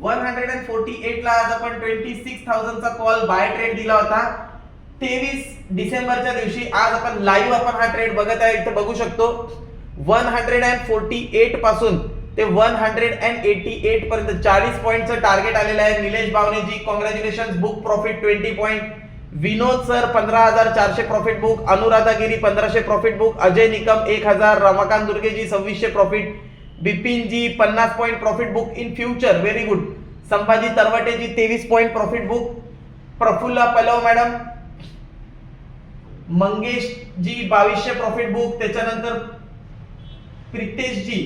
148 ला आज आपण 26,000 चा कॉल बाय ट्रेड दिला होता. 23 डिसेंबरच्या दिवशी आज आपण लाईव्ह हा ट्रेड बघत आहे. इथे बघू शकतो 148 पासून ते 188 पर्यंत 40 पॉइंटचं टार्गेट आलेलं आहे. निलेश बावनेजी congratulations, book profit 20 point. Vinod sir 15,400 profit book. Anuradha Giri 1500 profit book. Ajay Nikam 1000. Ramakant दुर्गेजी 2600 profit. Bipin ji 50 point profit book in future, very good. Sambhaji तरवटेजी 23 point profit book. Prafulla Palav madam. Mangesh ji 2200 profit book. त्याच्यानंतर प्रितेश जी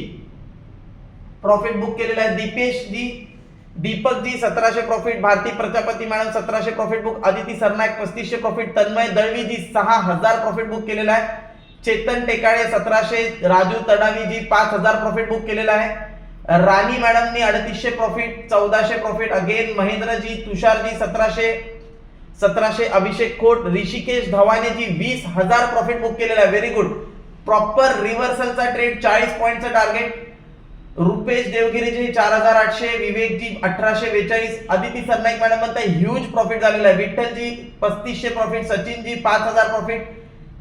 प्रॉफिट बुक केलेला आहे. Dipesh ji, Deepak ji 1700 profit. Bharti Prajapati madam 1700 profit book. Aditi Sarnaik 3500 profit. Tanmay Dalvi ji 6000 profit book केलेला आहे. Chetan Tekale 1700. Raju Tadvi ji 5000 profit book केलेला आहे. राणी मॅडमनी 3800 profit. 1400 profit. Again Mahendra ji, Tushar ji 1700. Abhishek Khot. Rishikesh Dhawane ji 20000 profit book केलेला आहे, व्हेरी गुड. प्रॉपर रिव्हर्सलचा ट्रेड 40 पॉइंटचा टार्गेट. रुपेश देवगिरी जी 4800. विवेक जी 1842. आदिती सरनाईक मॅडम म्हणताय ह्यूज प्रॉफिट झालेला आहे. विठ्ठल जी 3500 profit. Sachin ji 5000 profit.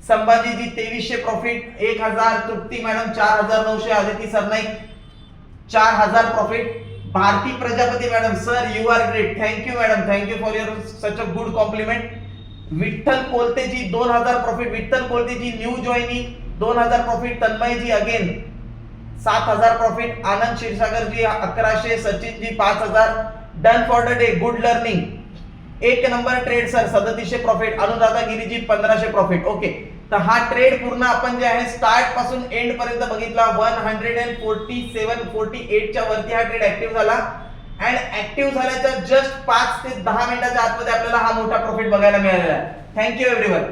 Sambhaji ji 2300 profit. 1000. Trupti madam 4900. Aditi Sarnaik 4000 profit. Bharti Prajapati madam sir you are great, thank you madam, thank you for your such a good compliment. Vitthal Kolte ji 2000 profit. Vitthal Kolte ji new joining 2000 profit. Tanmay ji again 7000 profit. Anand Kshirsagar ji 1100. Sachin ji 5000. Done for the day, good learning. एक number trade sir 3700 profit. Anuradha Giriji 1500 profit. Okay, तर हा trade पूर्ण आपण जे आहे start पासून end पर्यंत बघितला. 147-48 च्या वरती हा ट्रेड ऍक्टिव्ह झाला. अँड ऍक्टिव्ह झाल्याच्या जस्ट 5 ते 10 मिनिटाच्या आतमध्ये आपल्याला हा मोठा प्रॉफिट बघायला मिळालेला आहे. Thank you everyone.